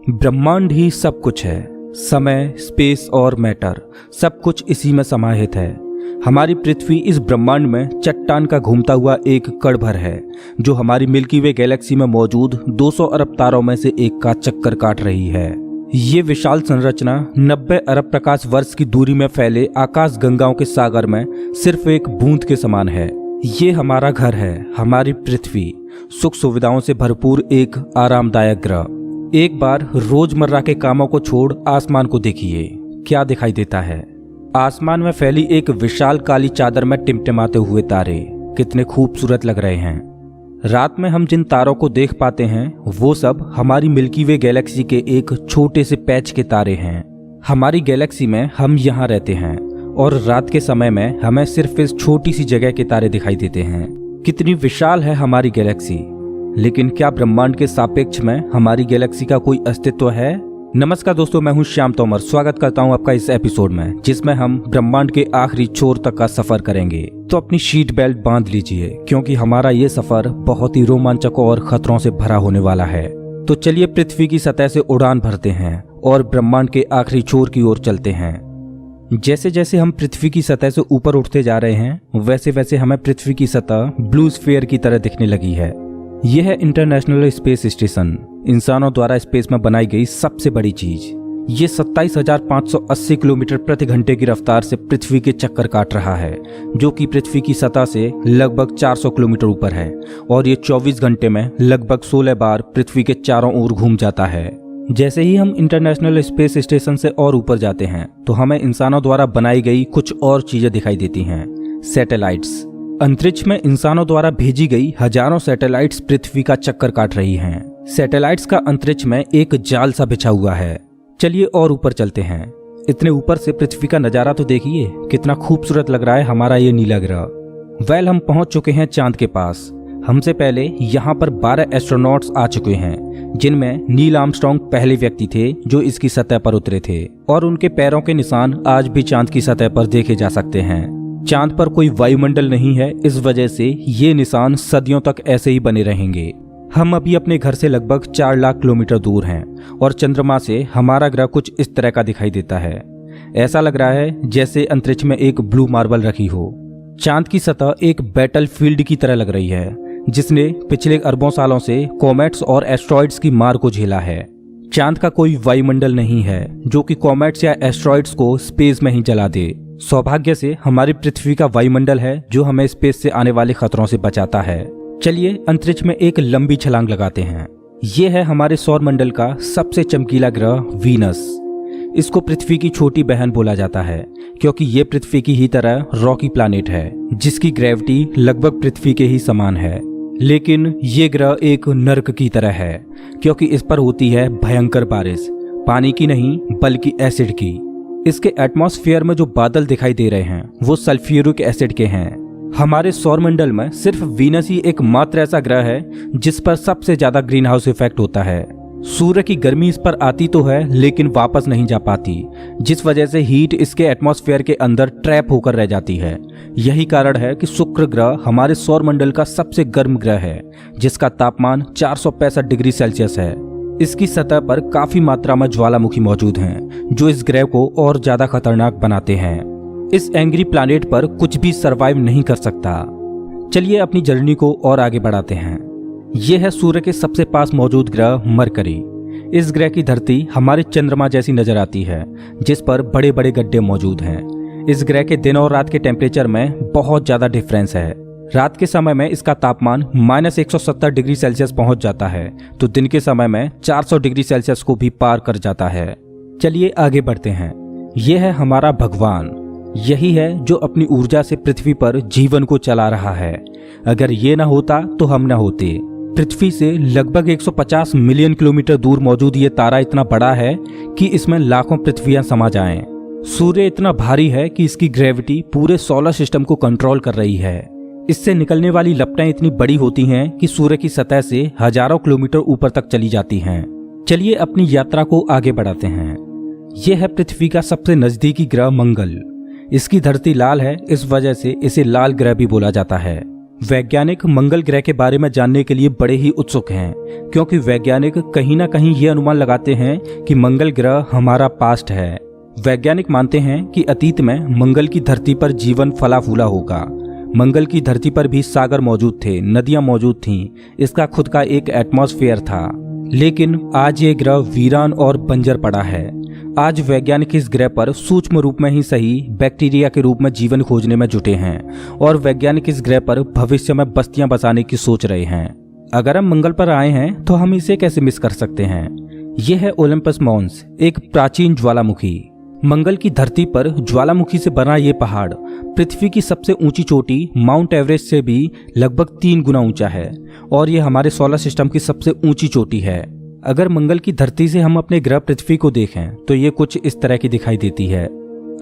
ब्रह्मांड ही सब कुछ है। समय, स्पेस और मैटर सब कुछ इसी में समाहित है। हमारी पृथ्वी इस ब्रह्मांड में चट्टान का घूमता हुआ एक कण भर है, जो हमारी मिल्की वे गैलेक्सी में मौजूद 200 अरब तारों में से एक का चक्कर काट रही है। ये विशाल संरचना 90 अरब प्रकाश वर्ष की दूरी में फैले आकाश गंगाओं के सागर में सिर्फ एक बूंद के समान है। ये हमारा घर है, हमारी पृथ्वी, सुख सुविधाओं से भरपूर एक आरामदायक ग्रह। एक बार रोजमर्रा के कामों को छोड़ आसमान को देखिए, क्या दिखाई देता है। आसमान में फैली एक विशाल काली चादर में टिमटिमाते हुए तारे कितने खूबसूरत लग रहे हैं। रात में हम जिन तारों को देख पाते हैं वो सब हमारी मिल्की वे गैलेक्सी के एक छोटे से पैच के तारे हैं। हमारी गैलेक्सी में हम यहाँ रहते हैं और रात के समय में हमें सिर्फ इस छोटी सी जगह के तारे दिखाई देते हैं। कितनी विशाल है हमारी गैलेक्सी, लेकिन क्या ब्रह्मांड के सापेक्ष में हमारी गैलेक्सी का कोई अस्तित्व है? नमस्कार दोस्तों, मैं हूं श्याम तोमर। स्वागत करता हूं आपका इस एपिसोड में, जिसमें हम ब्रह्मांड के आखिरी छोर तक का सफर करेंगे। तो अपनी सीट बेल्ट बांध लीजिए, क्योंकि हमारा ये सफर बहुत ही रोमांचक और खतरों से भरा होने वाला है। तो चलिए पृथ्वी की सतह से उड़ान भरते हैं और ब्रह्मांड के आखिरी छोर की ओर चलते हैं। जैसे जैसे हम पृथ्वी की सतह से ऊपर उठते जा रहे हैं, वैसे वैसे हमें पृथ्वी की सतह ब्लू स्फीयर की तरह दिखने लगी है। यह है इंटरनेशनल स्पेस स्टेशन, इंसानों द्वारा स्पेस में बनाई गई सबसे बड़ी चीज। ये 27,580 किलोमीटर प्रति घंटे की रफ्तार से पृथ्वी के चक्कर काट रहा है, जो कि पृथ्वी की सतह से लगभग 400 किलोमीटर ऊपर है। और ये 24 घंटे में लगभग 16 बार पृथ्वी के चारों ओर घूम जाता है। जैसे ही हम इंटरनेशनल स्पेस स्टेशन से और ऊपर जाते हैं, तो हमें इंसानों द्वारा बनाई गई कुछ और चीजें दिखाई देती हैं। सैटेलाइट्स। अंतरिक्ष में इंसानों द्वारा भेजी गई हजारों सैटेलाइट्स पृथ्वी का चक्कर काट रही हैं। सैटेलाइट्स का अंतरिक्ष में एक जाल सा बिछा हुआ है। चलिए और ऊपर चलते हैं। इतने ऊपर से पृथ्वी का नजारा तो देखिए, कितना खूबसूरत लग रहा है हमारा ये नीला ग्रह। हम पहुंच चुके हैं चांद के पास। हमसे पहले यहाँ पर 12 एस्ट्रोनॉट्स आ चुके हैं, जिनमें नील आर्मस्ट्रांग पहले व्यक्ति थे जो इसकी सतह पर उतरे थे, और उनके पैरों के निशान आज भी चांद की सतह पर देखे जा सकते हैं। चांद पर कोई वायुमंडल नहीं है, इस वजह से ये निशान सदियों तक ऐसे ही बने रहेंगे। हम अभी अपने घर से लगभग 4 लाख किलोमीटर दूर हैं और चंद्रमा से हमारा ग्रह कुछ इस तरह का दिखाई देता है। ऐसा लग रहा है जैसे अंतरिक्ष में एक ब्लू मार्बल रखी हो। चांद की सतह एक बैटल फील्ड की तरह लग रही है, जिसने पिछले अरबों सालों से कॉमेट्स और एस्ट्रॉइड्स की मार को झेला है। चांद का कोई वायुमंडल नहीं है जो कि कॉमेट्स या एस्ट्रॉइड्स को स्पेस में ही जला दे। सौभाग्य से हमारी पृथ्वी का वायुमंडल है जो हमें स्पेस से आने वाले खतरों से बचाता है। चलिए अंतरिक्ष में एक लंबी छलांग लगाते हैं। ये है हमारे सौर मंडल का सबसे चमकीला ग्रह वीनस। इसको पृथ्वी की छोटी बहन बोला जाता है, क्योंकि ये पृथ्वी की ही तरह रॉकी प्लैनेट है, जिसकी ग्रेविटी लगभग पृथ्वी के ही समान है। लेकिन ये ग्रह एक नर्क की तरह है, क्योंकि इस पर होती है भयंकर बारिश, पानी की नहीं बल्कि एसिड की। इसके एटमॉस्फेयर में जो बादल दिखाई दे रहे हैं वो सल्फ्यूरिक एसिड के हैं। हमारे सौरमंडल में सिर्फ वीनस ही एकमात्र ऐसा ग्रह है जिस पर सबसे ज्यादा ग्रीन हाउस इफेक्ट होता है। सूर्य की गर्मी इस पर आती तो है, लेकिन वापस नहीं जा पाती, जिस वजह से हीट इसके एटमॉस्फेयर के अंदर ट्रैप होकर रह जाती है। यही कारण है कि शुक्र ग्रह हमारे सौरमंडल का सबसे गर्म ग्रह है, जिसका तापमान 465 डिग्री सेल्सियस है। इसकी सतह पर काफी मात्रा में ज्वालामुखी मौजूद हैं, जो इस ग्रह को और ज्यादा खतरनाक बनाते हैं। इस एंग्री प्लैनेट पर कुछ भी सरवाइव नहीं कर सकता। चलिए अपनी जर्नी को और आगे बढ़ाते हैं। यह है सूर्य के सबसे पास मौजूद ग्रह मरकरी। इस ग्रह की धरती हमारे चंद्रमा जैसी नजर आती है, जिस पर बड़े बड़े गड्ढे मौजूद हैं। इस ग्रह के दिन और रात के टेम्परेचर में बहुत ज्यादा डिफरेंस है। रात के समय में इसका तापमान -170 डिग्री सेल्सियस पहुंच जाता है, तो दिन के समय में 400 डिग्री सेल्सियस को भी पार कर जाता है। चलिए आगे बढ़ते हैं। यह है हमारा भगवान। यही है जो अपनी ऊर्जा से पृथ्वी पर जीवन को चला रहा है। अगर ये ना होता तो हम ना होते। पृथ्वी से लगभग 150 मिलियन किलोमीटर दूर मौजूद ये तारा इतना बड़ा है कि इसमें लाखों पृथ्वियां समा जाएं। सूर्य इतना भारी है कि इसकी ग्रेविटी पूरे सोलर सिस्टम को कंट्रोल कर रही है। इससे निकलने वाली लपटें इतनी बड़ी होती हैं कि सूर्य की सतह से हजारों किलोमीटर ऊपर तक चली जाती हैं। चलिए अपनी यात्रा को आगे बढ़ाते हैं। यह है पृथ्वी का सबसे नजदीकी ग्रह मंगल। इसकी धरती लाल है, इस वजह से इसे लाल ग्रह भी बोला जाता है। वैज्ञानिक मंगल ग्रह के बारे में जानने के लिए बड़े ही उत्सुक हैं, क्योंकि वैज्ञानिक कहीं ना कहीं ये अनुमान लगाते हैं कि मंगल ग्रह हमारा पास्ट है। वैज्ञानिक मानते हैं कि अतीत में मंगल की धरती पर जीवन फला फूला होगा। मंगल की धरती पर भी सागर मौजूद थे, नदियां मौजूद थीं, इसका खुद का एक एटमॉस्फेयर था। लेकिन आज ये ग्रह वीरान और बंजर पड़ा है। आज वैज्ञानिक इस ग्रह पर सूक्ष्म रूप में ही सही बैक्टीरिया के रूप में जीवन खोजने में जुटे हैं और वैज्ञानिक इस ग्रह पर भविष्य में बस्तियां बसाने की सोच रहे हैं। अगर हम मंगल पर आए हैं तो हम इसे कैसे मिस कर सकते हैं। यह है ओलंपस मॉन्स, एक प्राचीन ज्वालामुखी। मंगल की धरती पर ज्वालामुखी से बना ये पहाड़ पृथ्वी की सबसे ऊंची चोटी माउंट एवरेस्ट से भी लगभग 3 गुना ऊंचा है और ये हमारे सोलर सिस्टम की सबसे ऊंची चोटी है। अगर मंगल की धरती से हम अपने ग्रह पृथ्वी को देखें तो ये कुछ इस तरह की दिखाई देती है।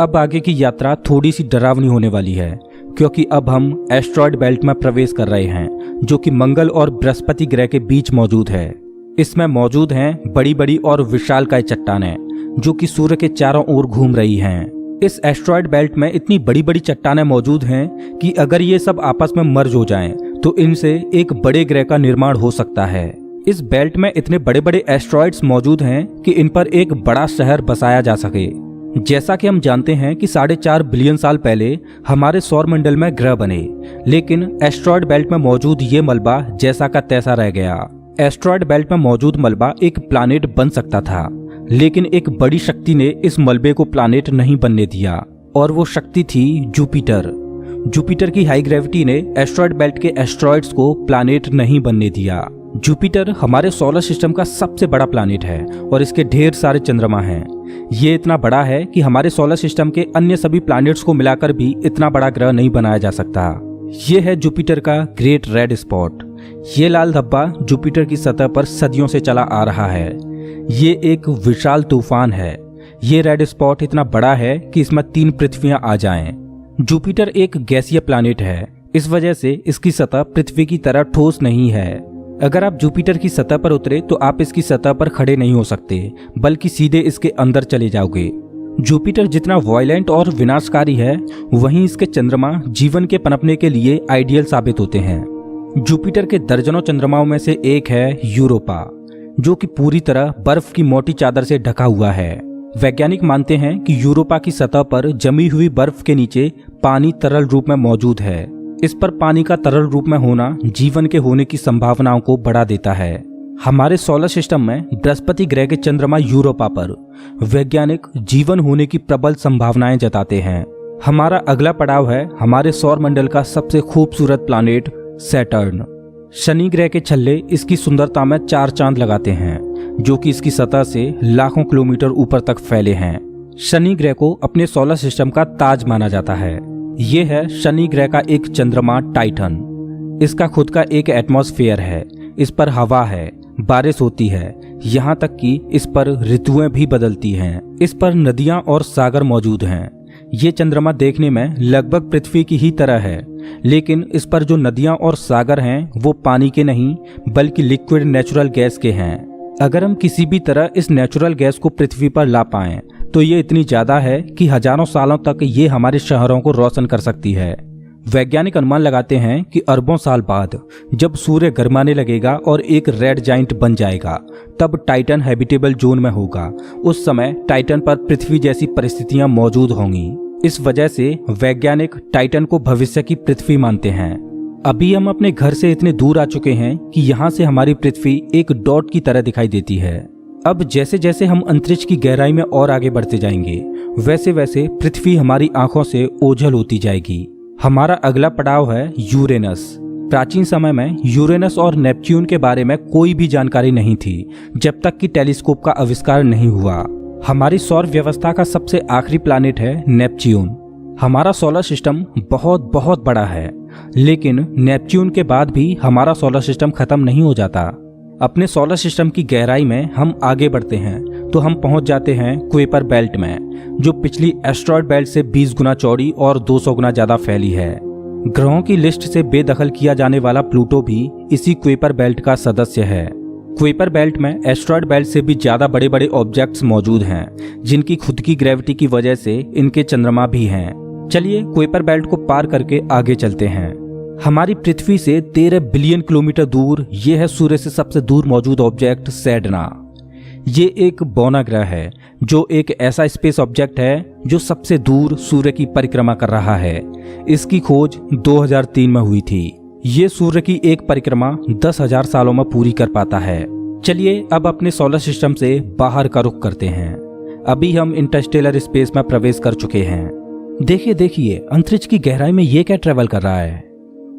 अब आगे की यात्रा थोड़ी सी डरावनी होने वाली है, क्योंकि अब हम एस्ट्रॉयड बेल्ट में प्रवेश कर रहे हैं, जो कि मंगल और बृहस्पति ग्रह के बीच मौजूद है। इसमें मौजूद हैं बड़ी बड़ी और विशालकाय चट्टानें, जो कि सूर्य के चारों ओर घूम रही हैं। इस एस्ट्रॉयड बेल्ट में इतनी बड़ी बड़ी चट्टानें मौजूद हैं कि अगर ये सब आपस में मर्ज हो जाएं, तो इनसे एक बड़े ग्रह का निर्माण हो सकता है। इस बेल्ट में इतने बड़े बड़े एस्ट्रॉयड्स मौजूद हैं कि इन पर एक बड़ा शहर बसाया जा सके। जैसा कि हम जानते हैं कि 4.5 बिलियन साल पहले हमारे सौर मंडल में ग्रह बने, लेकिन एस्ट्रॉयड बेल्ट में मौजूद ये मलबा जैसा का तैसा रह गया। एस्ट्रॉयड बेल्ट में मौजूद मलबा एक प्लैनेट बन सकता था, लेकिन एक बड़ी शक्ति ने इस मलबे को प्लैनेट नहीं बनने दिया, और वो शक्ति थी जुपिटर। जुपिटर की हाई ग्रेविटी ने एस्ट्रॉयड बेल्ट के एस्ट्रॉयड्स को प्लैनेट नहीं बनने दिया। जुपिटर हमारे सोलर सिस्टम का सबसे बड़ा प्लैनेट है और इसके ढेर सारे चंद्रमा हैं। ये इतना बड़ा है कि हमारे सोलर सिस्टम के अन्य सभी प्लैनेट्स को मिलाकर भी इतना बड़ा ग्रह नहीं बनाया जा सकता। ये है जुपिटर का ग्रेट रेड स्पॉट। ये लाल धब्बा जुपिटर की सतह पर सदियों से चला आ रहा है। ये एक विशाल तूफान है। ये रेड स्पॉट इतना बड़ा है कि इसमें 3 पृथ्वियां आ जाएं। जुपिटर एक गैसीय प्लैनेट है, इस वजह से इसकी सतह पृथ्वी की तरह ठोस नहीं है। अगर आप जुपिटर की सतह पर उतरे तो आप इसकी सतह पर खड़े नहीं हो सकते, बल्कि सीधे इसके अंदर चले जाओगे। जुपिटर जितना वायलेंट और विनाशकारी है, वहीं इसके चंद्रमा जीवन के पनपने के लिए आइडियल साबित होते हैं। जुपिटर के दर्जनों चंद्रमाओं में से एक है यूरोपा, जो कि पूरी तरह बर्फ की मोटी चादर से ढका हुआ है। वैज्ञानिक मानते हैं कि यूरोपा की सतह पर जमी हुई बर्फ के नीचे पानी तरल रूप में मौजूद है। इस पर पानी का तरल रूप में होना जीवन के होने की संभावनाओं को बढ़ा देता है। हमारे सोलर सिस्टम में बृहस्पति ग्रह के चंद्रमा यूरोपा पर वैज्ञानिक जीवन होने की प्रबल संभावनाएं जताते हैं। हमारा अगला पड़ाव है हमारे सौर मंडल का सबसे खूबसूरत प्लैनेट सैटर्न। शनि ग्रह के छल्ले इसकी सुंदरता में 4 चांद लगाते हैं, जो कि इसकी सतह से लाखों किलोमीटर ऊपर तक फैले हैं। शनि ग्रह को अपने सोलर सिस्टम का ताज माना जाता है। ये है शनि ग्रह का एक चंद्रमा टाइटन। इसका खुद का एक एटमॉस्फेयर है, इस पर हवा है, बारिश होती है, यहाँ तक कि इस पर ऋतुएं भी बदलती हैं। इस पर नदियाँ और सागर मौजूद हैं। ये चंद्रमा देखने में लगभग पृथ्वी की ही तरह है, लेकिन इस पर जो नदियाँ और सागर हैं वो पानी के नहीं बल्कि लिक्विड नेचुरल गैस के हैं। अगर हम किसी भी तरह इस नेचुरल गैस को पृथ्वी पर ला पाएं तो ये इतनी ज्यादा है कि हजारों सालों तक ये हमारे शहरों को रोशन कर सकती है। वैज्ञानिक अनुमान लगाते हैं कि अरबों साल बाद जब सूर्य गर्माने लगेगा और एक रेड जाइंट बन जाएगा, तब टाइटन हैबिटेबल जोन में होगा। उस समय टाइटन पर पृथ्वी जैसी परिस्थितियां मौजूद होंगी। इस वजह से वैज्ञानिक टाइटन को भविष्य की पृथ्वी मानते हैं। अभी हम अपने घर से इतने दूर आ चुके हैं कि यहाँ से हमारी पृथ्वी एक डॉट की तरह दिखाई देती है। अब जैसे जैसे हम अंतरिक्ष की गहराई में और आगे बढ़ते जाएंगे, वैसे वैसे पृथ्वी हमारी आंखों से ओझल होती जाएगी। हमारा अगला पड़ाव है यूरेनस। प्राचीन समय में यूरेनस और नेपच्यून के बारे में कोई भी जानकारी नहीं थी, जब तक कि टेलीस्कोप का आविष्कार नहीं हुआ। हमारी सौर व्यवस्था का सबसे आखिरी प्लैनेट है नेपच्यून। हमारा सोलर सिस्टम बहुत बहुत बड़ा है, लेकिन नेपच्यून के बाद भी हमारा सोलर सिस्टम खत्म नहीं हो जाता। अपने सोलर सिस्टम की गहराई में हम आगे बढ़ते हैं तो हम पहुंच जाते हैं कुइपर बेल्ट में, जो पिछली एस्ट्रॉयड बेल्ट से 20 गुना चौड़ी और 200 गुना ज्यादा फैली है। ग्रहों की लिस्ट से बेदखल किया जाने वाला प्लूटो भी इसी कुइपर बेल्ट का सदस्य है। कुइपर बेल्ट में एस्ट्रॉयड बेल्ट से भी ज्यादा बड़े बड़े ऑब्जेक्ट्स मौजूद हैं, जिनकी खुद की ग्रेविटी की वजह से इनके चंद्रमा भी हैं। चलिए कुइपर बेल्ट को पार करके आगे चलते हैं। हमारी पृथ्वी से 13 बिलियन किलोमीटर दूर ये है सूर्य से सबसे दूर मौजूद ऑब्जेक्ट सेडना। ये एक बौना ग्रह है जो एक ऐसा स्पेस ऑब्जेक्ट है जो सबसे दूर सूर्य की परिक्रमा कर रहा है। इसकी खोज 2003 में हुई थी। ये सूर्य की एक परिक्रमा 10,000 सालों में पूरी कर पाता है। चलिए अब अपने सोलर सिस्टम से बाहर का रुख करते हैं। अभी हम इंटरस्टेलर स्पेस में प्रवेश कर चुके हैं। देखिए अंतरिक्ष की गहराई में ये क्या ट्रेवल कर रहा है।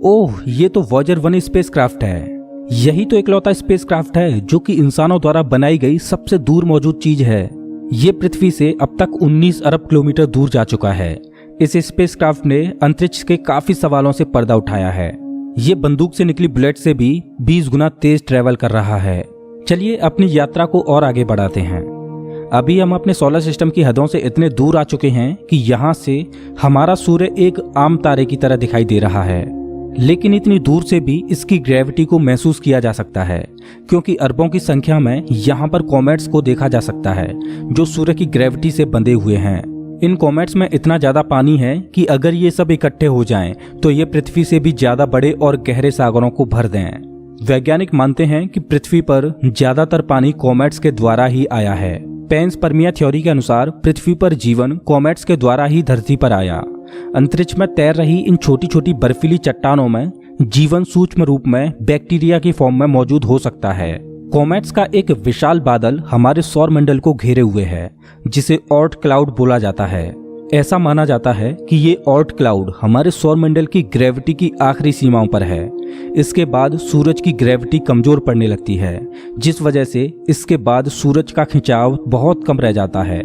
ओह, ये तो वॉयेजर 1 स्पेसक्राफ्ट है। यही तो इकलौता स्पेसक्राफ्ट है जो कि इंसानों द्वारा बनाई गई सबसे दूर मौजूद चीज है। ये पृथ्वी से अब तक 19 अरब किलोमीटर दूर जा चुका है। इस स्पेसक्राफ्ट ने अंतरिक्ष के काफी सवालों से पर्दा उठाया है। ये बंदूक से निकली बुलेट से भी 20 गुना तेज ट्रेवल कर रहा है। चलिए अपनी यात्रा को और आगे बढ़ाते हैं। अभी हम अपने सोलर सिस्टम की हदों से इतने दूर आ चुके हैं कि यहाँ से हमारा सूर्य एक आम तारे की तरह दिखाई दे रहा है, लेकिन इतनी दूर से भी इसकी ग्रेविटी को महसूस किया जा सकता है, क्योंकि अरबों की संख्या में यहाँ पर कॉमेट्स को देखा जा सकता है जो सूर्य की ग्रेविटी से बंधे हुए हैं। इन कॉमेट्स में इतना ज्यादा पानी है कि अगर ये सब इकट्ठे हो जाएं, तो ये पृथ्वी से भी ज्यादा बड़े और गहरे सागरों को भर दें। वैज्ञानिक मानते हैं कि पृथ्वी पर ज्यादातर पानी कॉमेट्स के द्वारा ही आया है। पेंसपर्मिया थ्योरी के अनुसार पृथ्वी पर जीवन कॉमेट्स के द्वारा ही धरती पर आया। अंतरिक्ष में तैर रही इन छोटी छोटी बर्फीली चट्टानों में जीवन सूक्ष्म रूप में बैक्टीरिया की फॉर्म में मौजूद हो सकता है। कॉमेट्स का एक विशाल बादल हमारे सौर मंडल को घेरे हुए है, जिसे ऑर्ट क्लाउड बोला जाता है। ऐसा माना जाता है कि ये ऑर्ट क्लाउड हमारे सौर मंडल की ग्रेविटी की आखिरी सीमाओं पर है। इसके बाद सूरज की ग्रेविटी कमजोर पड़ने लगती है, जिस वजह से इसके बाद सूरज का खिंचाव बहुत कम रह जाता है।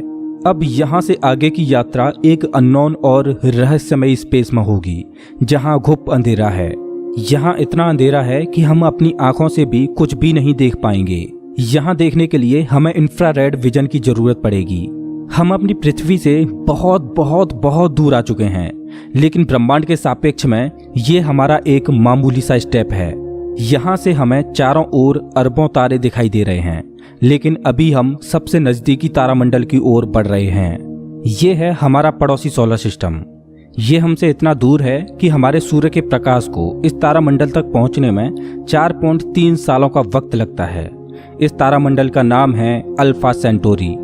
अब यहाँ से आगे की यात्रा एक अननोन और रहस्यमयी स्पेस में होगी, जहाँ घुप अंधेरा है। यहाँ इतना अंधेरा है कि हम अपनी आंखों से भी कुछ भी नहीं देख पाएंगे। यहाँ देखने के लिए हमें इंफ्रारेड विजन की जरूरत पड़ेगी। हम अपनी पृथ्वी से बहुत बहुत बहुत दूर आ चुके हैं, लेकिन ब्रह्मांड के सापेक्ष में ये हमारा एक मामूली सा स्टेप है। यहाँ से हमें चारों ओर अरबों तारे दिखाई दे रहे हैं, लेकिन अभी हम सबसे नजदीकी तारामंडल की ओर बढ़ रहे हैं। ये है हमारा पड़ोसी सोलर सिस्टम। ये हमसे इतना दूर है कि हमारे सूर्य के प्रकाश को इस तारामंडल तक पहुंचने में 4.3 सालों का वक्त लगता है। इस तारामंडल का नाम है अल्फा सेंटोरी।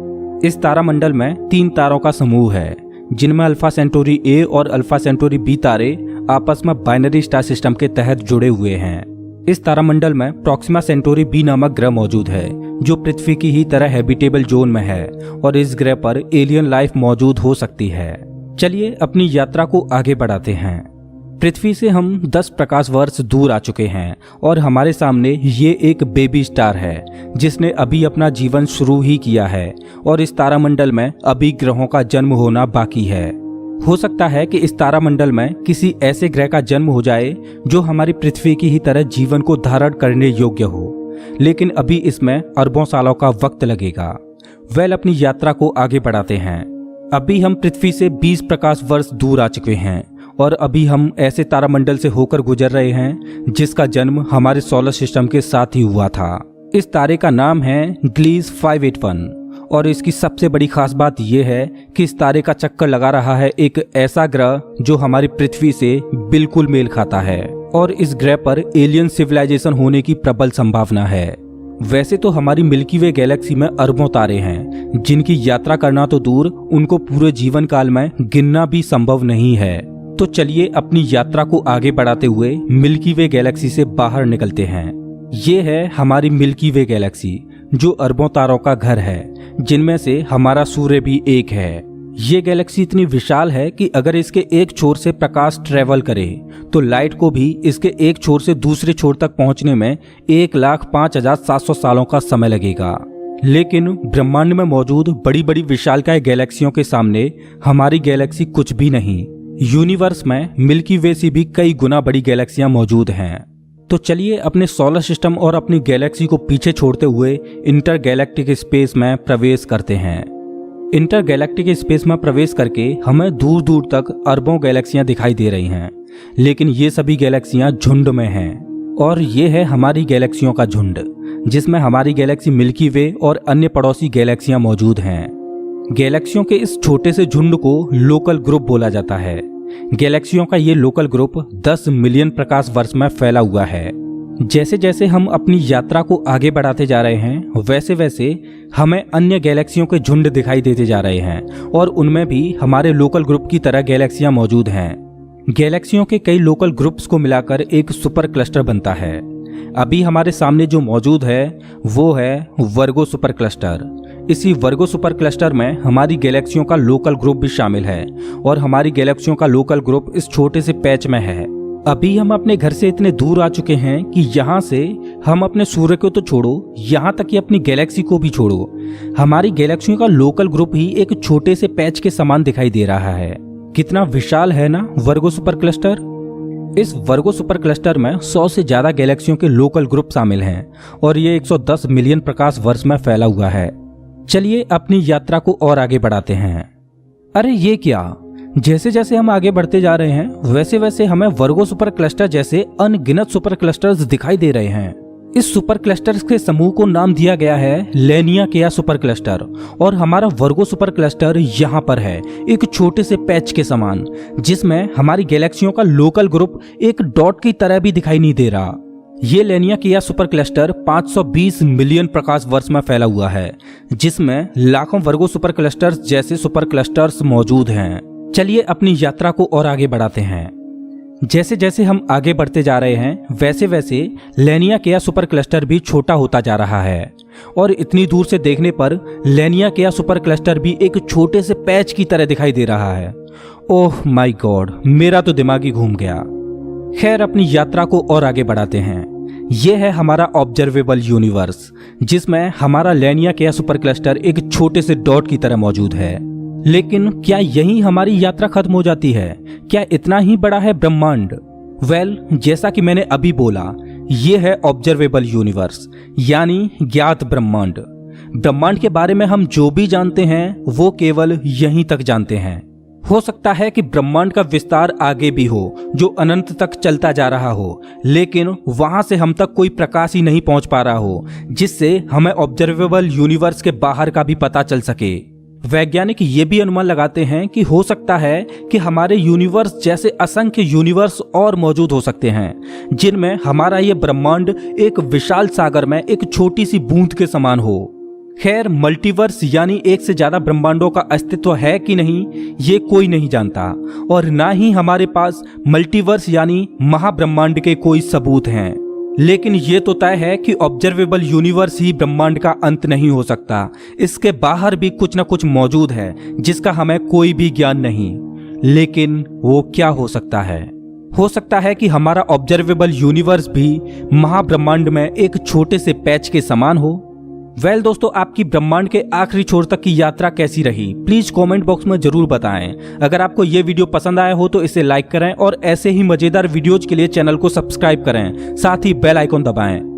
इस तारामंडल में 3 तारों का समूह है, जिनमें अल्फा सेंटोरी ए और अल्फा सेंटोरी बी तारे आपस में बाइनरी स्टार सिस्टम के तहत जुड़े हुए हैं। इस तारामंडल में प्रॉक्सिमा सेंटोरी बी नामक ग्रह मौजूद है, जो पृथ्वी की ही तरह हैबिटेबल जोन में है और इस ग्रह पर एलियन लाइफ मौजूद हो सकती है। चलिए अपनी यात्रा को आगे बढ़ाते हैं। पृथ्वी से हम 10 प्रकाश वर्ष दूर आ चुके हैं और हमारे सामने ये एक बेबी स्टार है, जिसने अभी अपना जीवन शुरू ही किया है और इस तारामंडल में अभी ग्रहों का जन्म होना बाकी है। हो सकता है कि इस तारामंडल में किसी ऐसे ग्रह का जन्म हो जाए जो हमारी पृथ्वी की ही तरह जीवन को धारण करने योग्य हो, लेकिन अभी इसमें अरबों सालों का वक्त लगेगा। अपनी यात्रा को आगे बढ़ाते हैं। अभी हम पृथ्वी से 20 प्रकाश वर्ष दूर आ चुके हैं और अभी हम ऐसे तारामंडल से होकर गुजर रहे हैं जिसका जन्म हमारे सोलर सिस्टम के साथ ही हुआ था। इस तारे का नाम है ग्लीस 581 और इसकी सबसे बड़ी खास बात यह है कि इस तारे का चक्कर लगा रहा है एक ऐसा ग्रह जो हमारी पृथ्वी से बिल्कुल मेल खाता है और इस ग्रह पर एलियन सिविलाइजेशन होने की प्रबल संभावना है। वैसे तो हमारी मिल्की वे गैलेक्सी में अरबों तारे हैं, जिनकी यात्रा करना तो दूर, उनको पूरे जीवन काल में गिनना भी संभव नहीं है। तो चलिए अपनी यात्रा को आगे बढ़ाते हुए मिल्की वे गैलेक्सी से बाहर निकलते हैं। ये है हमारी मिल्की वे गैलेक्सी, जो अरबों तारों का घर है, जिनमें से हमारा सूर्य भी एक है। ये गैलेक्सी इतनी विशाल है कि अगर इसके एक छोर से प्रकाश ट्रेवल करे तो लाइट को भी इसके एक छोर से दूसरे छोर तक पहुंचने में 1,05,700 सालों का समय लगेगा। लेकिन ब्रह्मांड में मौजूद बड़ी बड़ी विशालकाय गैलेक्सियों के सामने हमारी गैलेक्सी कुछ भी नहीं। यूनिवर्स में मिल्की वे से भी कई गुना बड़ी गैलेक्सियां मौजूद हैं। तो चलिए अपने सोलर सिस्टम और अपनी गैलेक्सी को पीछे छोड़ते हुए इंटर गैलेक्टिक स्पेस में प्रवेश करते हैं। इंटर गैलेक्टिक स्पेस में प्रवेश करके हमें दूर दूर तक अरबों गैलेक्सियां दिखाई दे रही हैं, लेकिन ये सभी गैलेक्सियां झुंड में हैं और ये है हमारी गैलेक्सियों का झुंड, जिसमें हमारी गैलेक्सी मिल्की वे और अन्य पड़ोसी गैलेक्सियां मौजूद हैं। गैलेक्सियों के इस छोटे से झुंड को लोकल ग्रुप बोला जाता है। गैलेक्सियों का ये लोकल ग्रुप 10 मिलियन प्रकाश वर्ष में फैला हुआ है। जैसे जैसे हम अपनी यात्रा को आगे बढ़ाते जा रहे हैं वैसे वैसे हमें अन्य गैलेक्सियों के झुंड दिखाई देते जा रहे हैं और उनमें भी हमारे लोकल ग्रुप की तरह गैलेक्सियां मौजूद हैं। गैलेक्सियों के कई लोकल ग्रुप्स को मिलाकर एक सुपर क्लस्टर बनता है। अभी हमारे सामने जो मौजूद है वो है वर्गो सुपर क्लस्टर। इसी वर्गो सुपर क्लस्टर में हमारी गैलेक्सियों का लोकल ग्रुप भी शामिल है और हमारी गैलेक्सियों का लोकल ग्रुप इस छोटे से पैच में है। अभी हम अपने घर से इतने दूर आ चुके हैं कि यहाँ से हम अपने सूर्य को तो छोड़ो, यहाँ तक कि अपनी गैलेक्सी को भी छोड़ो, हमारी गैलेक्सियों का लोकल ग्रुप ही एक छोटे से पैच के समान दिखाई दे रहा है। कितना विशाल है ना वर्गो सुपर क्लस्टर। इस वर्गो सुपर क्लस्टर में 100 से ज्यादा गैलेक्सियों के लोकल ग्रुप शामिल हैं और ये 110 मिलियन प्रकाश वर्ष में फैला हुआ है। चलिए अपनी यात्रा को और आगे बढ़ाते हैं। अरे ये क्या, जैसे जैसे हम आगे बढ़ते जा रहे हैं वैसे वैसे हमें वर्गो सुपर क्लस्टर जैसे अनगिनत सुपर क्लस्टर्स दिखाई दे रहे हैं। इस सुपर क्लस्टर्स के समूह को नाम दिया गया है लेनिया सुपर क्लस्टर और हमारा वर्गो सुपर क्लस्टर यहाँ पर है एक छोटे से पैच के समान, जिसमें हमारी गैलेक्सियों का लोकल ग्रुप एक डॉट की तरह भी दिखाई नहीं दे रहा। ये लेनिया सुपर क्लस्टर 520 मिलियन प्रकाश वर्ष में फैला हुआ है, जिसमें लाखों वर्गो सुपर क्लस्टर्स जैसे सुपर क्लस्टर्स मौजूद हैं। चलिए अपनी यात्रा को और आगे बढ़ाते हैं। जैसे जैसे हम आगे बढ़ते जा रहे हैं वैसे वैसे लेनिया सुपर क्लस्टर भी छोटा होता जा रहा है और इतनी दूर से देखने पर लेनिया सुपर क्लस्टर भी एक छोटे से पैच की तरह दिखाई दे रहा है। ओह माय गॉड, मेरा तो दिमाग ही घूम गया। खैर अपनी यात्रा को और आगे बढ़ाते हैं। यह है हमारा ऑब्जर्वेबल यूनिवर्स, जिसमें हमारा लेनिया सुपर क्लस्टर एक छोटे से डॉट की तरह मौजूद है। लेकिन क्या यहीं हमारी यात्रा खत्म हो जाती है? क्या इतना ही बड़ा है ब्रह्मांड? वेल, जैसा कि मैंने अभी बोला, ये है ऑब्जर्वेबल यूनिवर्स यानी ज्ञात ब्रह्मांड। ब्रह्मांड के बारे में हम जो भी जानते हैं वो केवल यहीं तक जानते हैं। हो सकता है कि ब्रह्मांड का विस्तार आगे भी हो जो अनंत तक चलता जा रहा हो, लेकिन वहां से हम तक कोई प्रकाश ही नहीं पहुंच पा रहा हो जिससे हमें ऑब्जर्वेबल यूनिवर्स के बाहर का भी पता चल सके। वैज्ञानिक ये भी अनुमान लगाते हैं कि हो सकता है कि हमारे यूनिवर्स जैसे असंख्य यूनिवर्स और मौजूद हो सकते हैं जिनमें हमारा ये ब्रह्मांड एक विशाल सागर में एक छोटी सी बूंद के समान हो। खैर, मल्टीवर्स यानी एक से ज्यादा ब्रह्मांडों का अस्तित्व है कि नहीं ये कोई नहीं जानता और ना ही हमारे पास मल्टीवर्स यानी महाब्रह्मांड के कोई सबूत हैं। लेकिन ये तो तय है कि ऑब्जर्वेबल यूनिवर्स ही ब्रह्मांड का अंत नहीं हो सकता। इसके बाहर भी कुछ न कुछ मौजूद है जिसका हमें कोई भी ज्ञान नहीं। लेकिन वो क्या हो सकता है? हो सकता है कि हमारा ऑब्जर्वेबल यूनिवर्स भी महाब्रह्मांड में एक छोटे से पैच के समान हो। वेल दोस्तों, आपकी ब्रह्मांड के आखिरी छोर तक की यात्रा कैसी रही प्लीज कमेंट बॉक्स में जरूर बताएं। अगर आपको ये वीडियो पसंद आया हो तो इसे लाइक करें और ऐसे ही मजेदार वीडियोज के लिए चैनल को सब्सक्राइब करें, साथ ही बेल आइकॉन दबाएं।